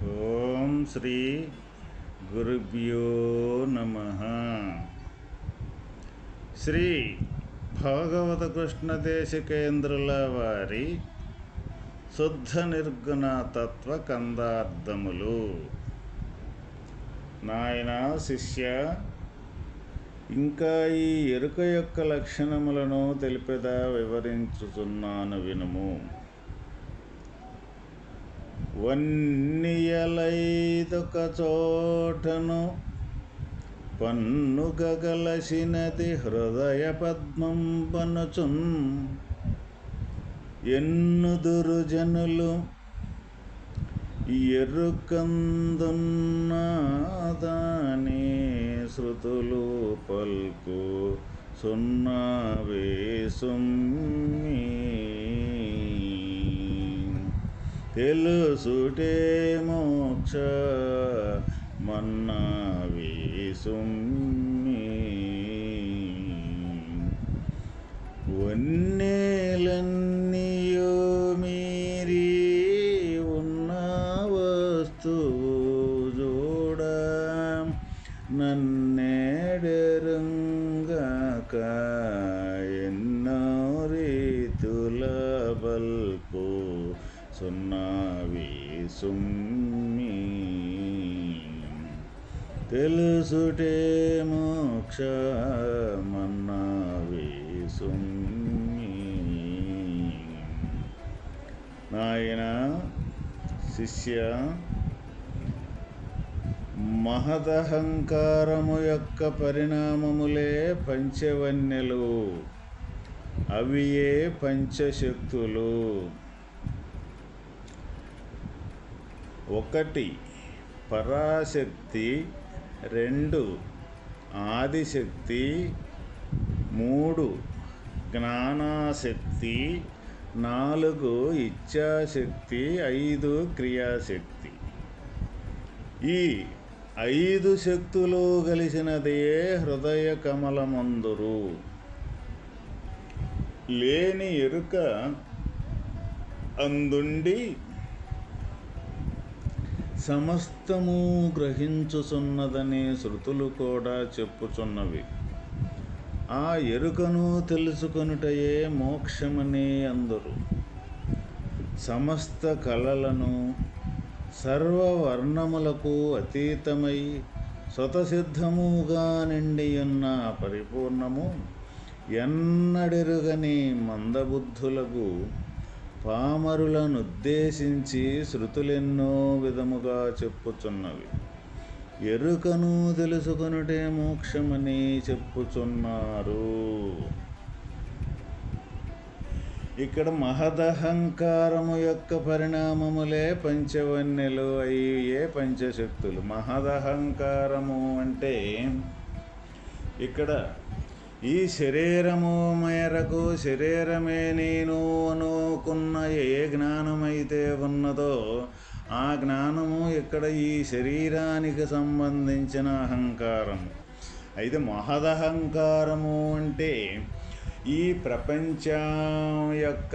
ఓం శ్రీ గురుభ్యో నమః. శ్రీ భాగవత కృష్ణ దేశికేంద్రుల వారి శుద్ధ నిర్గుణ తత్వ కందార్థములు. నాయన శిష్య, ఇంకా ఈ ఎరుక యొక్క లక్షణములను తెలిపెదా వివరించుచున్నాను వినుము. వన్నియలైదొక చోటను పన్నుగలసినది హృదయ పద్మం పనుచున్ ఎన్నుదురు జనులు ఎరుకందున్నదాని శృతులు పల్కు సున్నా వేసుమ్మి తెలుసుటే మోక్ష మన్నా వేసుమ్మి వన్నేలన్నీయో మీరి ఉన్న వస్తువు చూడ నన్నెడరుంగక ఎన్నో రీతుల బల్పు సున్నా వేసుమ్మి తెలుసుటే మోక్ష మన్నా వేసుమ్మి. నాయన శిష్య, మహదహంకారము యొక్క పరిణామములే పంచవన్యలు, అవియే పంచశక్తులు. 1 పరాశక్తి, 2 ఆదిశక్తి, 3 జ్ఞానాశక్తి, 4 ఇచ్ఛాశక్తి, 5 క్రియాశక్తి. ఈ 5 శక్తులు కలిసినదే హృదయ కమలమందురు. లేని ఎరుక అందుండి సమస్తము గ్రహించుచున్నదని శృతులు కూడా చెప్పుచున్నవి. ఆ ఎరుకను తెలుసుకొనుటయే మోక్షమని అందరు. సమస్త కళలను సర్వవర్ణములకు అతీతమై స్వతసిద్ధముగా నిండియున్న పరిపూర్ణము ఎన్నడెరుగని మందబుద్ధులకు పామరులనుద్దేశించి శృతులెన్నో విధముగా చెప్పుచున్నవి. ఎరుకను తెలుసుకొనుటే మోక్షమని చెప్పుచున్నారు. ఇక్కడ మహదహంకారము యొక్క పరిణామములే పంచవన్యలు, అయ్యే పంచశక్తులు. మహదహంకారము అంటే ఇక్కడ ఈ శరీరము మేరకు శరీరమే నేను అనుకున్న ఏ జ్ఞానమైతే ఉన్నదో ఆ జ్ఞానము ఇక్కడ ఈ శరీరానికి సంబంధించిన అహంకారము. అయితే మహదహంకారము అంటే ఈ ప్రపంచం యొక్క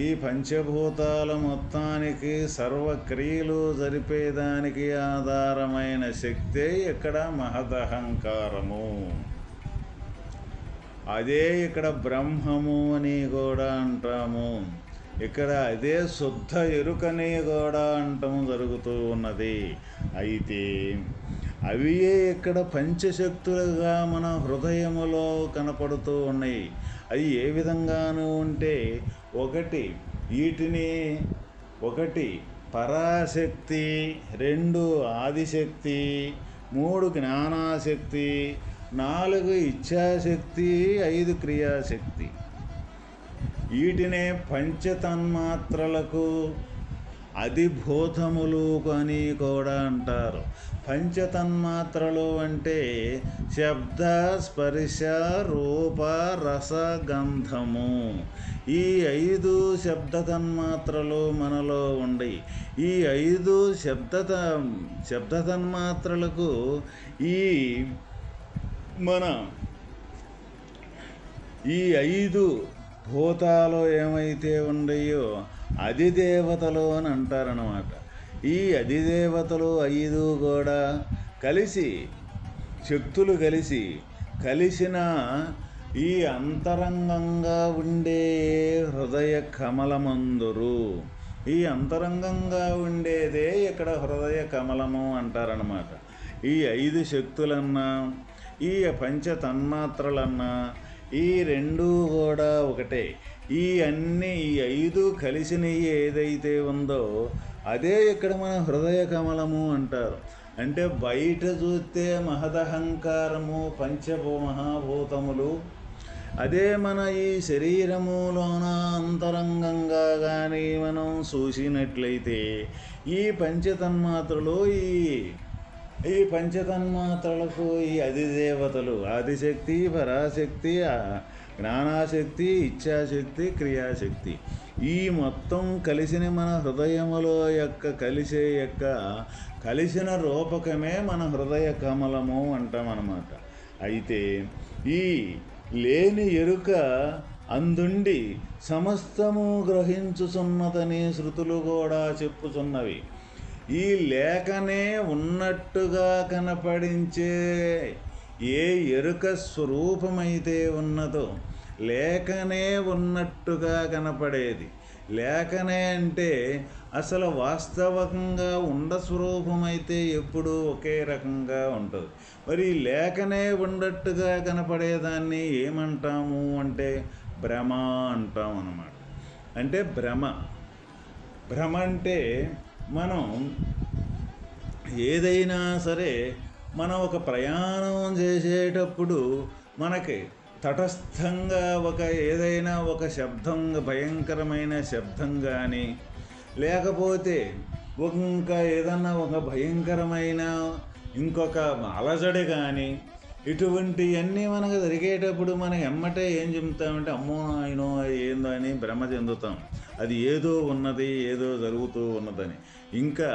ఈ పంచభూతాల మొత్తానికి సర్వక్రియలు జరిపేదానికి ఆధారమైన శక్తే ఇక్కడ మహదహంకారము. అదే ఇక్కడ బ్రహ్మము అని కూడా అంటాము. ఇక్కడ అదే శుద్ధ ఎరుకని కూడా అంటము జరుగుతూ ఉన్నది. అయితే అవియే ఇక్కడ పంచశక్తులుగా మన హృదయములో కనపడుతూ ఉన్నాయి. అవి ఏ విధంగాను ఉంటే 1 పరాశక్తి, 2 ఆదిశక్తి, 3 జ్ఞానాశక్తి, 4 ఇచ్ఛాశక్తి, 5 క్రియాశక్తి. వీటినే పంచతన్మాత్రలకు అధిభూతములు అని కూడా అంటారు. పంచతన్మాత్రలు అంటే శబ్ద, స్పర్శ, రూప, రస, గంధము. ఈ 5 శబ్దతన్మాత్రలు మనలో ఉండి ఈ 5 శబ్దతన్మాత్రలకు ఈ 5 భూతాలు ఏమైతే ఉన్నాయో అధిదేవతలు అని అంటారన్నమాట. ఈ అధిదేవతలు 5 కూడా కలిసి, శక్తులు కలిసిన ఈ అంతరంగంగా ఉండే హృదయ కమలమందురు. ఈ అంతరంగంగా ఉండేదే ఇక్కడ హృదయ కమలము అంటారనమాట. ఈ 5 శక్తులన్నా, ఈ పంచతన్మాత్రలన్నా, ఈ 2 కూడా ఒకటే. ఈ 5 కలిసినవి ఏదైతే ఉందో అదే ఇక్కడ మన హృదయ కమలము అంటారు. అంటే బయట చూస్తే మహదహంకారము, మహాభూతములు, అదే మన ఈ శరీరములోన అంతరంగంగా కానీ మనం చూసినట్లయితే ఈ పంచతన్మాత్రలు, ఈ పంచతన్మాత్రలకు ఈ అధిదేవతలు, ఆదిశక్తి, పరాశక్తి, జ్ఞానాశక్తి, ఇచ్ఛాశక్తి, క్రియాశక్తి, ఈ మొత్తం కలిసిన మన హృదయములో కలిసిన రూపకమే మన హృదయ కమలము అంటామన్నమాట. అయితే ఈ లేని ఎరుక అందుండి సమస్తము గ్రహించుచున్నదని శృతులు కూడా చెప్పుచున్నవి. ఈ లేకనే ఉన్నట్టుగా కనపడించే ఏ ఎరుక స్వరూపమైతే ఉన్నదో, లేకనే ఉన్నట్టుగా కనపడేది. లేకనే అంటే అసలు వాస్తవంగా ఉండ స్వరూపమైతే ఎప్పుడూ ఒకే రకంగా ఉంటుంది. మరి లేకనే ఉన్నట్టుగా కనపడేదాన్ని ఏమంటాము అంటే భ్రమ అంటాం అన్నమాట. అంటే భ్రమ అంటే మనం ఏదైనా సరే మనం ఒక ప్రయాణం చేసేటప్పుడు మనకి తటస్థంగా ఏదైనా ఒక శబ్దం, భయంకరమైన శబ్దం కానీ, లేకపోతే ఇంకా ఏదన్నా ఒక భయంకరమైన ఇంకొక అలజడి కానీ, ఇటువంటివన్నీ మనకు జరిగేటప్పుడు మనం ఎమ్మటే ఏం చెబుతామంటే అమ్మో ఆయనో ఏందో అని భ్రమ చెందుతాం. అది ఏదో ఉన్నది, ఏదో జరుగుతూ ఉన్నదని. ఇంకా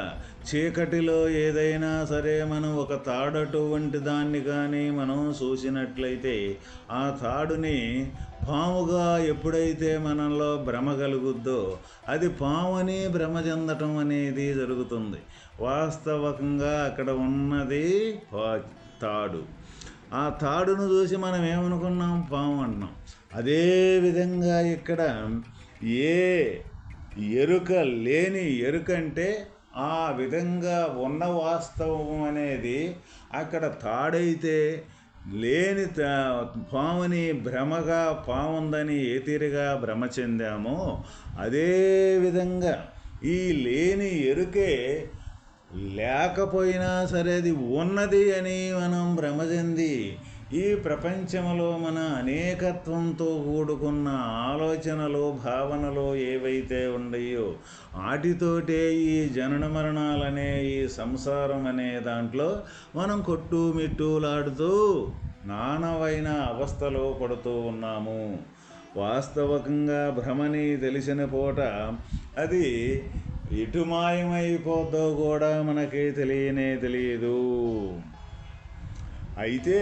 చీకటిలో ఏదైనా సరే మనం ఒక తాడటువంటి దాన్ని కానీ మనం చూసినట్లయితే ఆ తాడుని పాముగా ఎప్పుడైతే మనలో భ్రమ కలుగుద్దో అది పాముని భ్రమ చెందటం అనేది జరుగుతుంది. వాస్తవంగా అక్కడ ఉన్నది తాడు. ఆ తాడును చూసి మనం ఏమనుకున్నాం? పాము అన్నాం. అదేవిధంగా ఇక్కడ ఏ ఎరుక లేని ఎరుక అంటే ఆ విధంగా ఉన్న వాస్తవం అనేది అక్కడ తాడైతే లేని పాముని భ్రమగా పాముందని ఏ తీరుగా భ్రమ చెందామో అదేవిధంగా ఈ లేని ఎరుకే లేకపోయినా సరే అది ఉన్నది అని మనం భ్రమ చెంది ఈ ప్రపంచంలో మన అనేకత్వంతో కూడుకున్న ఆలోచనలు, భావనలు ఏవైతే ఉన్నాయో వాటితోటే ఈ జనన మరణాలనే ఈ సంసారం అనే దాంట్లో మనం కొట్టుమిట్టులాడుతూ నానవైన అవస్థలో పడుతూ ఉన్నాము. వాస్తవకంగా భ్రమని తెలిసిన పూట అది ఎటు మాయమైపోద్దో కూడా మనకి తెలియదు. అయితే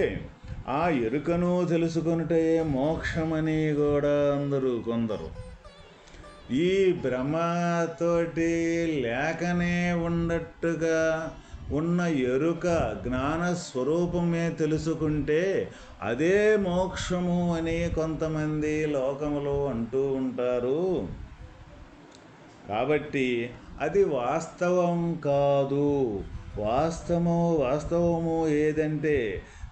ఆ ఎరుకను తెలుసుకొనుటే మోక్షమని కూడా కొందరు ఈ భ్రమతోటి లేకనే ఉన్నట్టుగా ఉన్న ఎరుక జ్ఞానస్వరూపమే తెలుసుకుంటే అదే మోక్షము అని కొంతమంది లోకములో అంటూ ఉంటారు. కాబట్టి అది వాస్తవం కాదు. వాస్తవము ఏదంటే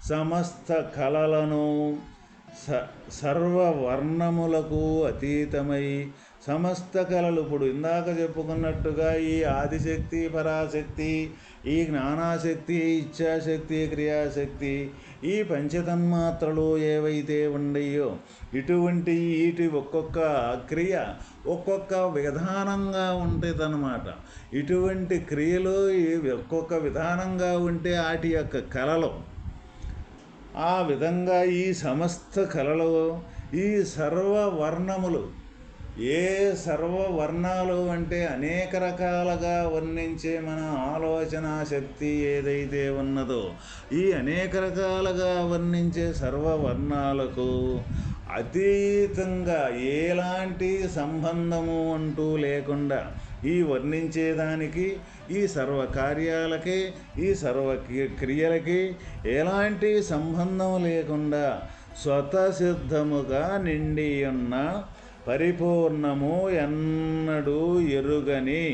సమస్త కళలను సర్వవర్ణములకు అతీతమై సమస్త కళలు ఇప్పుడు ఇందాక చెప్పుకున్నట్టుగా ఈ ఆదిశక్తి, పరాశక్తి, ఈ జ్ఞానాశక్తి, ఇచ్ఛాశక్తి, క్రియాశక్తి, ఈ పంచతన్మాత్రలు ఏవైతే ఉన్నాయో ఇటువంటి ఒక్కొక్క క్రియ ఒక్కొక్క విధానంగా ఉంటుందన్నమాట. ఇటువంటి క్రియలు ఒక్కొక్క విధానంగా ఉంటే వాటి యొక్క కళలు ఆ విధంగా ఈ సమస్త కళలు ఈ సర్వవర్ణములు ఏ సర్వవర్ణాలు అంటే అనేక రకాలుగా వర్ణించే మన ఆలోచన శక్తి ఏదైతే ఉన్నదో ఈ అనేక రకాలుగా వర్ణించే సర్వవర్ణాలకు అతీతంగా ఎలాంటి సంబంధము అంటూ లేకుండా ఈ వర్ణించేదానికి, ఈ సర్వకార్యాలకి, ఈ సర్వ క్రియలకి ఎలాంటి సంబంధం లేకుండా స్వతసిద్ధముగా నిండి ఉన్న పరిపూర్ణము ఎన్నడూ ఎరుగని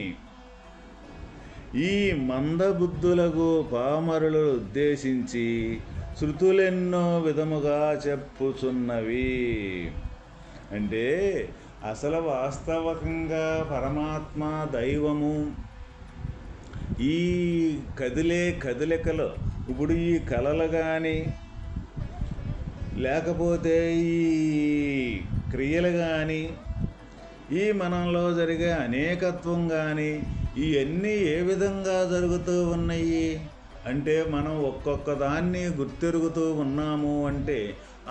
ఈ మందబుద్ధులకు పామరులు ఉద్దేశించి శృతులెన్నో విధముగా చెప్పుచున్నవి. అంటే అసలు వాస్తవకంగా పరమాత్మ దైవము ఈ కదిలికలు, ఇప్పుడు ఈ కళలు కానీ లేకపోతే ఈ క్రియలు కానీ ఈ మనంలో జరిగే అనేకత్వం కానీ ఇవన్నీ ఏ విధంగా జరుగుతూ ఉన్నాయి అంటే మనం ఒక్కొక్క దాన్ని గుర్తెరుగుతూ ఉన్నాము అంటే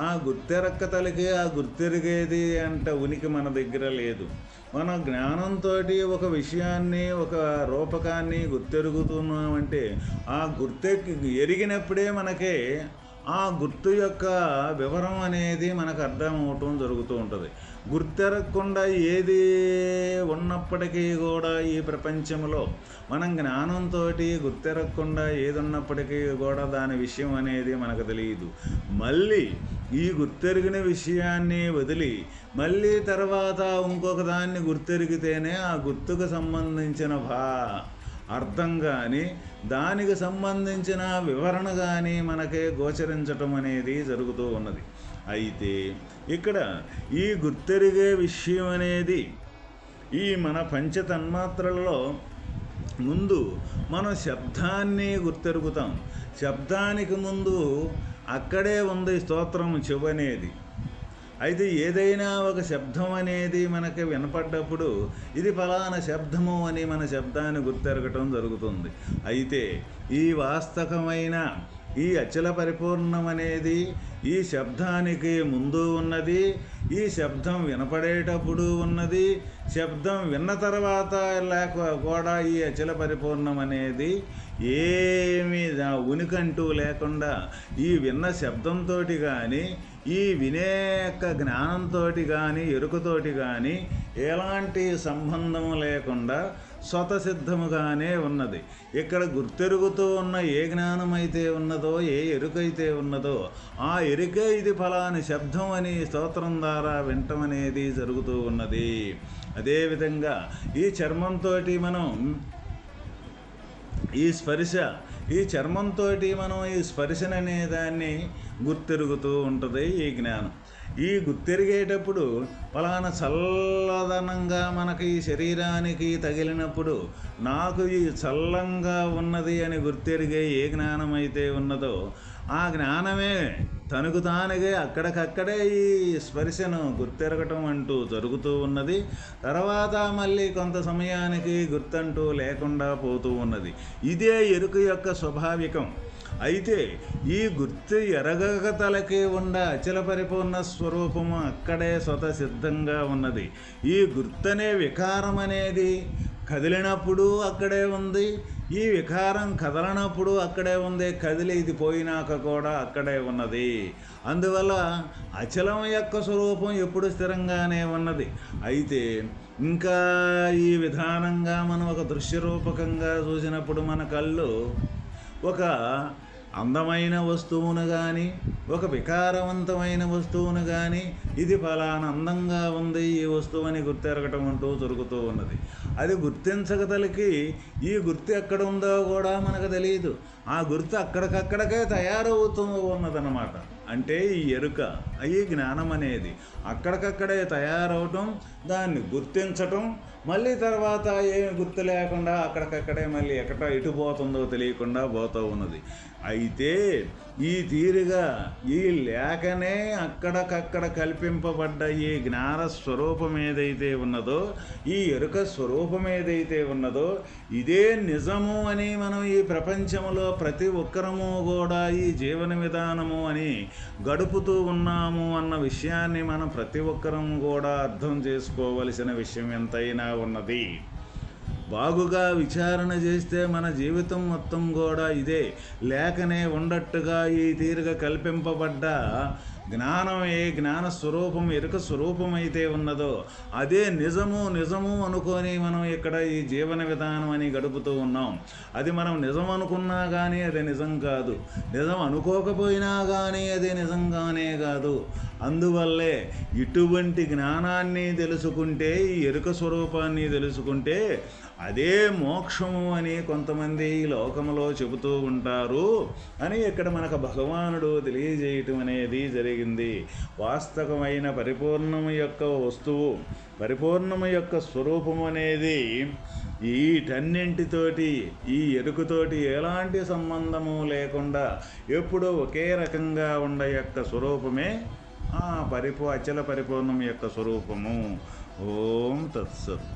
ఆ గుర్తెరక్కతలకి ఆ గుర్తెరిగేది అంట ఉనికి మన దగ్గర లేదు. మన జ్ఞానంతో ఒక విషయాన్ని, ఒక రూపకాన్ని గుర్తెరుగుతున్నామంటే ఆ ఎరిగినప్పుడే మనకే ఆ గుర్తు యొక్క వివరం అనేది మనకు అర్థం అవటం జరుగుతూ ఉంటుంది. గుర్తెరగకుండా ఏది ఉన్నప్పటికీ కూడా ఈ ప్రపంచంలో మనం జ్ఞానంతో గుర్తెరగకుండా ఏది ఉన్నప్పటికీ కూడా దాని విషయం అనేది మనకు తెలియదు. మళ్ళీ ఈ గుర్తెరిగిన విషయాన్ని వదిలి మళ్ళీ తర్వాత ఇంకొక దాన్ని గుర్తెరిగితేనే ఆ గుర్తుకు సంబంధించిన అర్థం కానీ దానికి సంబంధించిన వివరణ కానీ మనకే గోచరించటం అనేది జరుగుతూ ఉన్నది. అయితే ఇక్కడ ఈ గుర్తెరిగే విషయం అనేది ఈ మన పంచతన్మాత్రలలో ముందు మనం శబ్దాన్ని గుర్తెరుగుతాం. శబ్దానికి ముందు అక్కడే ఉంది స్తోత్రం చెవనేది. అయితే ఏదైనా ఒక శబ్దం అనేది మనకి వినపడ్డప్పుడు ఇది ఫలానా శబ్దము అని మన శబ్దాన్ని గుర్తెరగటం జరుగుతుంది. అయితే ఈ వాస్తవమైన ఈ అచల పరిపూర్ణం అనేది ఈ శబ్దానికి ముందు ఉన్నది, ఈ శబ్దం వినపడేటప్పుడు ఉన్నది, శబ్దం విన్న తర్వాత కూడా ఈ అచల పరిపూర్ణం అనేది ఏమీ ఉనికంటూ లేకుండా ఈ విన్న శబ్దంతో కానీ ఈ వినేక జ్ఞానంతో కానీ ఎరుకతోటి కానీ ఎలాంటి సంబంధం లేకుండా స్వతసిద్ధముగానే ఉన్నది. ఇక్కడ గుర్తెరుగుతూ ఉన్న ఏ జ్ఞానమైతే ఉన్నదో, ఏ ఎరుకైతే ఉన్నదో ఆ ఎరుకే ఇది ఫలాని శబ్దం అని స్తోత్రం ద్వారా వినటం అనేది జరుగుతూ ఉన్నది. అదేవిధంగా ఈ చర్మంతో మనం ఈ చర్మంతో మనం ఈ స్పర్శననే దాన్ని గుర్తెరుగుతూ ఉంటుంది ఈ జ్ఞానం. ఈ గుర్తెరిగేటప్పుడు ఫలానా చల్లదనంగా మనకి ఈ శరీరానికి తగిలినప్పుడు నాకు ఈ చల్లంగా ఉన్నది అని గుర్తెరిగే ఏ జ్ఞానం అయితే ఉన్నదో ఆ జ్ఞానమే తనకు తానుగా అక్కడికక్కడే ఈ స్పర్శను గుర్తెరగటం అంటూ జరుగుతూ ఉన్నది. తర్వాత మళ్ళీ కొంత సమయానికి గుర్తంటూ లేకుండా పోతూ ఉన్నది. ఇదే ఎరుక యొక్క స్వాభావికం. అయితే ఈ గుర్తు ఎరగతలకి ఉన్న అచల పరిపూర్ణ స్వరూపము అక్కడే స్వతసిద్ధంగా ఉన్నది. ఈ గుర్తనే వికారం అనేది కదిలినప్పుడు అక్కడే ఉంది, ఈ వికారం కదలనప్పుడు అక్కడే ఉంది, కదిలి ఇది పోయినాక కూడా అక్కడే ఉన్నది. అందువల్ల అచలం యొక్క స్వరూపం ఎప్పుడు స్థిరంగానే ఉన్నది. అయితే ఇంకా ఈ విధానంగా మనం ఒక దృశ్యరూపకంగా చూసినప్పుడు మన కళ్ళు ఒక అందమైన వస్తువును కానీ ఒక వికారవంతమైన వస్తువును కానీ ఇది ఫలానా అందంగా ఉంది ఈ వస్తువుని గుర్తెరగటం అంటూ జరుగుతూ ఉన్నది. అది గుర్తించగతలకి ఈ గుర్తు ఎక్కడ ఉందో కూడా మనకు తెలియదు. ఆ గుర్తు అక్కడికక్కడికే తయారవుతూ ఉన్నదన్నమాట. అంటే ఈ ఎరుక, ఈ జ్ఞానం అనేది అక్కడికక్కడే తయారవటం, దాన్ని గుర్తించటం, మళ్ళీ తర్వాత ఏమి గుర్తు లేకుండా అక్కడికక్కడే మళ్ళీ ఎటు పోతుందో తెలియకుండా పోతూ ఉన్నది. అయితే ఈ తీరుగా ఈ లేఖనే అక్కడికక్కడ కల్పింపబడ్డ ఈ జ్ఞాన స్వరూపం ఏదైతే ఉన్నదో, ఈ ఎరుక స్వరూపం ఏదైతే ఉన్నదో ఇదే నిజము అని మనం ఈ ప్రపంచంలో ప్రతి ఒక్కరము కూడా ఈ జీవన విధానము అని గడుపుతూ ఉన్నాము అన్న విషయాన్ని మనం ప్రతి ఒక్కరం కూడా అర్థం చేసుకోవలసిన విషయం ఎంతైనా ఉన్నది. బాగుగా విచారణ చేస్తే మన జీవితం మొత్తం కూడా ఇదే లేకనే ఉండట్టుగా ఈ తీరుగా కల్పింపబడ్డ జ్ఞానం ఏ జ్ఞాన స్వరూపం ఎరుక స్వరూపం అయితే ఉన్నదో అదే నిజము నిజము అనుకొని మనం ఇక్కడ ఈ జీవన విధానం అని గడుపుతూ ఉన్నాం. అది మనం నిజం అనుకున్నా కానీ అది నిజం కాదు, నిజం అనుకోకపోయినా కానీ అది నిజంగానే కాదు. అందువల్లే ఇటువంటి జ్ఞానాన్ని తెలుసుకుంటే, ఈ ఎరుక స్వరూపాన్ని తెలుసుకుంటే అదే మోక్షము అని కొంతమంది ఈ లోకంలో చెబుతూ ఉంటారు అని ఇక్కడ మనకు భగవానుడు తెలియజేయటం అనేది జరిగింది. వాస్తవమైన పరిపూర్ణము యొక్క వస్తువు, పరిపూర్ణము యొక్క స్వరూపము అనేది వీటన్నింటితోటి, ఈ ఎరుకతోటి ఎలాంటి సంబంధము లేకుండా ఎప్పుడూ ఒకే రకంగా ఉండ యొక్క స్వరూపమే అచల పరిపూర్ణం యొక్క స్వరూపము. ఓం తత్సత్.